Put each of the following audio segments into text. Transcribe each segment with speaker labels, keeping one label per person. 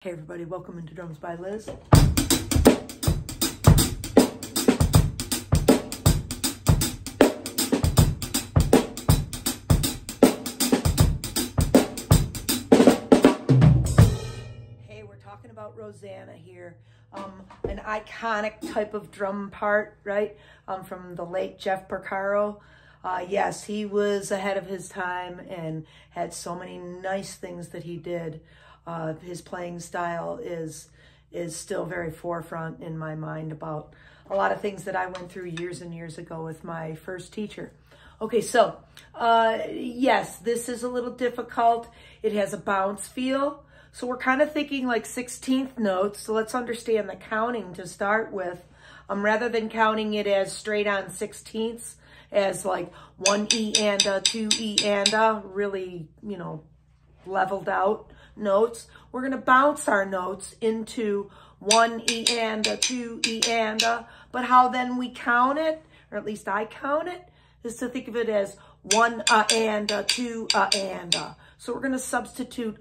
Speaker 1: Hey everybody, welcome into Drums by Liz. Hey, we're talking about Rosanna here. An iconic type of drum part, right? From the late Jeff Porcaro. Yes, he was ahead of his time and had so many nice things that he did. His playing style is still very forefront in my mind about a lot of things that I went through years and years ago with my first teacher. Okay, so yes, this is a little difficult. It has a bounce feel. So we're kind of thinking like 16th notes. So let's understand the counting to start with. Rather than counting it as straight on 16ths, as like 1 E and a, 2 E and a, really, you know, leveled out notes. We're going to bounce our notes into 1 E and a, 2 E and a. But how then we count it, or at least I count it, is to think of it as 1 and a, 2 and a. So we're going to substitute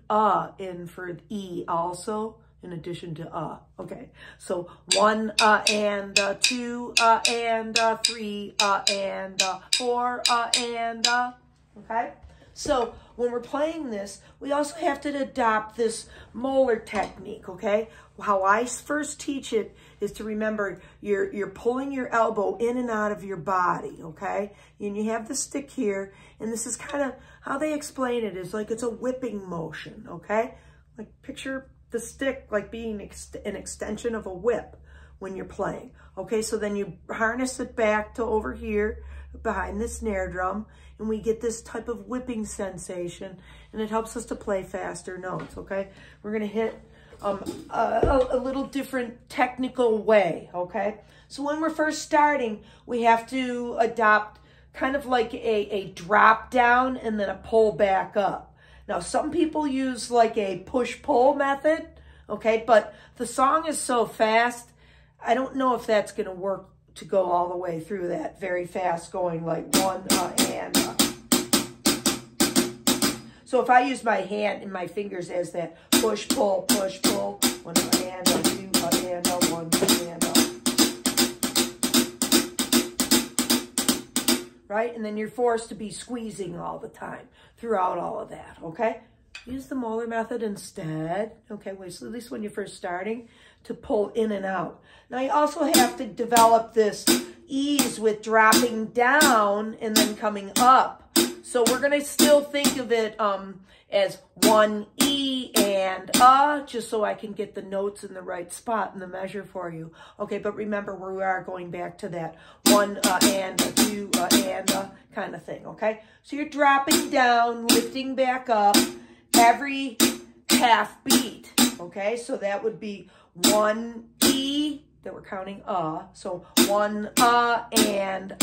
Speaker 1: in for E also, in addition to Okay, so 1 and a, 2 and a, 3 and a, 4 and a. Okay, so when we're playing this, we also have to adopt this molar technique. Okay, how I first teach it is to remember you're pulling your elbow in and out of your body. Okay, and you have the stick here, and this is kind of how they explain it, is like it's a whipping motion. Okay, like picture the stick like being an extension of a whip when you're playing. Okay, so then you harness it back to over here behind the snare drum, and we get this type of whipping sensation, and it helps us to play faster notes. Okay, we're gonna hit a little different technical way. Okay, so when we're first starting, we have to adopt kind of like a drop down and then a pull back up. Now, some people use like a push-pull method, okay? But the song is so fast, I don't know if that's going to work to go all the way through that very fast, going like 1 and So if I use my hand and my fingers as that push-pull, 1 and 2 and 1 and right? And then you're forced to be squeezing all the time throughout all of that, okay? Use the molar method instead, okay? So at least when you're first starting, to pull in and out. Now you also have to develop this ease with dropping down and then coming up. So we're gonna still think of it as 1 E and just so I can get the notes in the right spot in the measure for you. Okay, but remember we are going back to that 1 and a, 2 and a kind of thing, okay? So you're dropping down, lifting back up every half beat, okay? So that would be 1 E, that we're counting so 1 and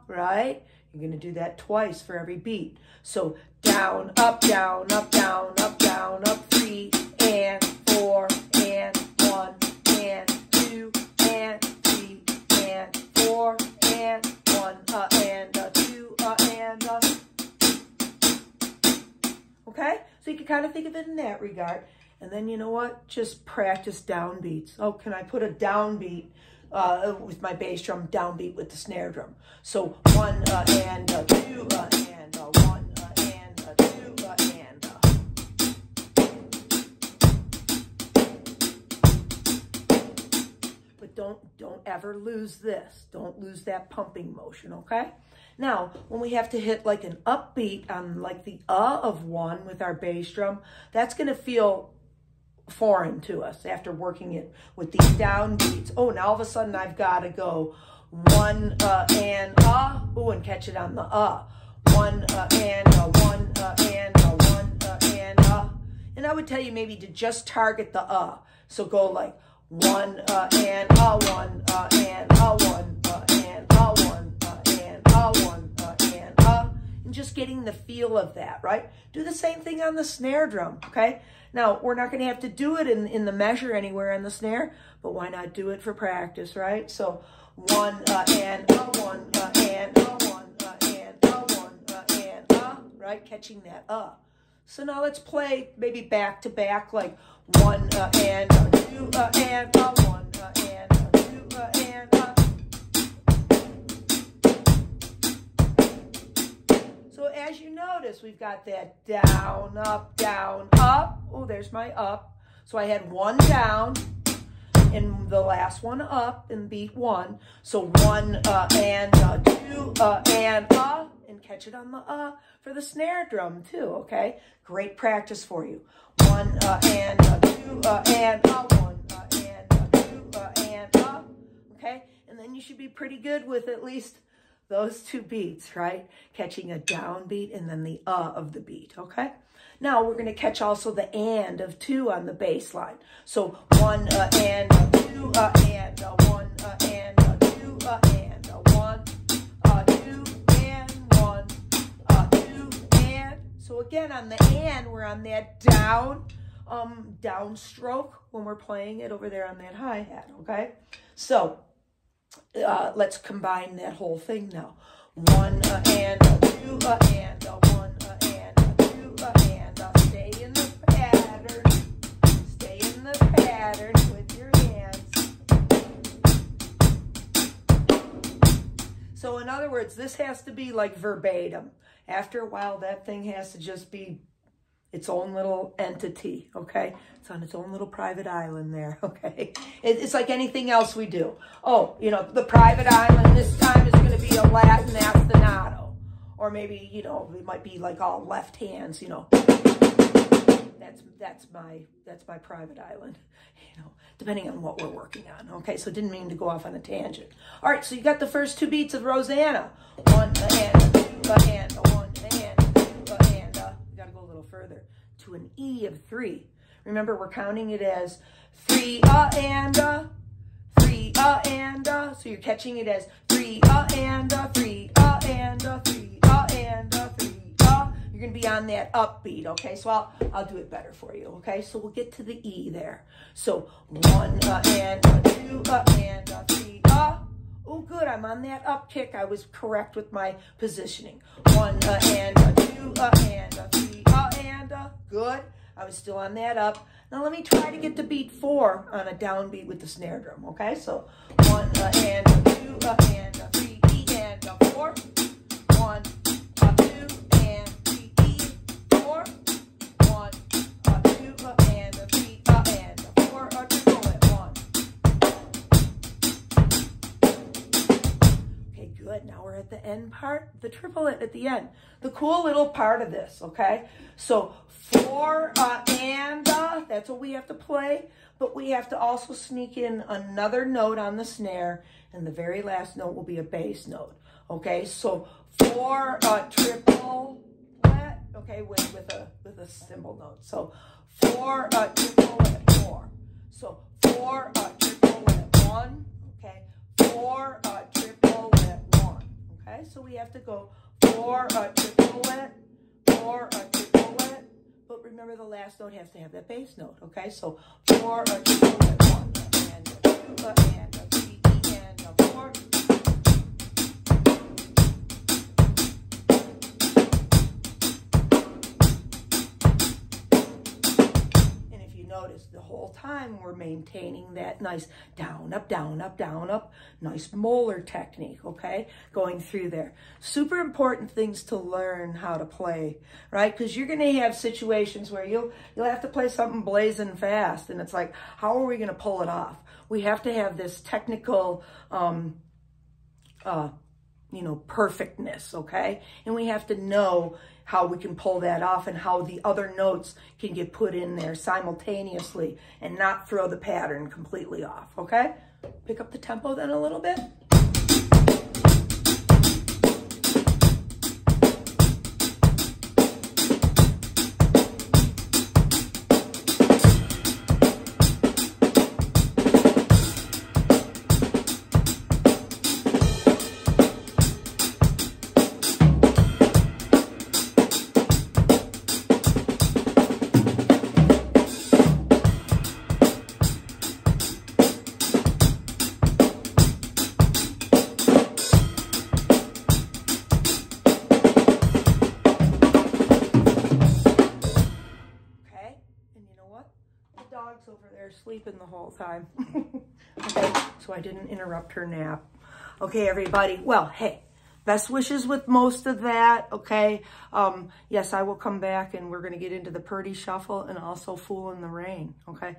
Speaker 1: right? You're going to do that twice for every beat. So down, up, down, up, down, up, down, up, 3 and 4 and 1 and 2 and 3 and 4 and 1 and 2 and Okay? So you can kind of think of it in that regard. And then you know what? Just practice downbeats. Oh, can I put a downbeat with my bass drum, downbeat with the snare drum? So 1 and 2 and 1 and 2 and But don't ever lose this. Don't lose that pumping motion, okay? Now, when we have to hit like an upbeat on like the of 1 with our bass drum, that's going to feel foreign to us after working it with these downbeats. Oh, now all of a sudden I've got to go 1 and oh, and catch it on the 1 and 1 and 1 and And I would tell you maybe to just target the So go like 1 and 1 and 1 and 1 and just getting the feel of that, right? Do the same thing on the snare drum, okay? Now, we're not going to have to do it in the measure anywhere on the snare, but why not do it for practice, right? So 1 and 1 and 1 and 1 and right? Catching that So now let's play maybe back to back, like 1 and 2 and 1 and 2 and So as you notice, we've got that down, up, down, up. Oh, there's my up. So I had 1 down and the last one up in beat 1. So 1 and 2 and catch it on the for the snare drum too, okay? Great practice for you. 1 and 2 and 1 and 2 and okay? And then you should be pretty good with at least those 2 beats, right? Catching a down beat and then the of the beat, okay? Now we're going to catch also the and of 2 on the bass line. So 1 and 2 and 1 and 2 and 1 2 and 1 2 and. So again on the and we're on that down stroke when we're playing it over there on that hi-hat, okay? So let's combine that whole thing now. 1 and 2 and 1 and 2 and stay in the pattern. Stay in the pattern with your hands. So in other words, this has to be like verbatim. After a while, that thing has to just be its own little entity, okay? It's on its own little private island there, okay? It's like anything else we do. Oh, you know, the private island this time is going to be a Latin ostinato. Or maybe, you know, it might be like all left hands, you know. That's my private island, you know, depending on what we're working on, okay? So didn't mean to go off on a tangent. All right, so you got the first 2 beats of Rosanna. 1 and 2 and 1 and 2 and we got to go a little further to an E of 3. Remember, we're counting it as 3 and 3 and so you're catching it as 3 and 3 and 3 and 3 You're going to be on that upbeat, okay? So I'll do it better for you, okay? So we'll get to the E there. So 1 and 2 and 3 Oh, good. I'm on that up kick. I was correct with my positioning. 1 and 2 and 3 and good. I was still on that up. Now let me try to get to beat 4 on a downbeat with the snare drum. Okay, so 1 and 2 and 3 E and 4. 1 2 and 3 E 4. 1 2 and 3 and 4. Triple it 1. Good. Now we're at the end part, the triplet at the end. The cool little part of this, okay? So 4 and that's what we have to play, but we have to also sneak in another note on the snare, and the very last note will be a bass note, okay? So 4 triplet, okay, with a cymbal note. So 4 triplet 4. So 4 triplet 1, okay? 4 triplet 1, okay? So we have to go 4 triplet, 4 triplet, but remember the last note has to have that bass note, okay? So 4 triplet 1 and 2 and 3 and 4. Notice the whole time we're maintaining that nice down, up, down, up, down, up, nice molar technique, okay? Going through there. Super important things to learn how to play, right? Because you're going to have situations where you'll have to play something blazing fast, and it's like, how are we going to pull it off? We have to have this technical, perfectness, okay? And we have to know how we can pull that off and how the other notes can get put in there simultaneously and not throw the pattern completely off, okay? Pick up the tempo then a little bit. sleeping the whole time. Okay, so I didn't interrupt her nap. Okay, everybody. Well, hey, best wishes with most of that, okay? Yes, I will come back and we're going to get into the Purdy shuffle and also Fool in the Rain, okay?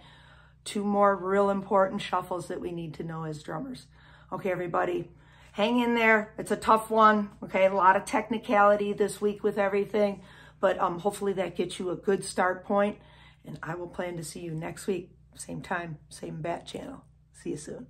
Speaker 1: 2 more real important shuffles that we need to know as drummers. Okay, everybody, hang in there. It's a tough one, okay? A lot of technicality this week with everything, but hopefully that gets you a good start point. And I will plan to see you next week, same time, same bat channel. See you soon.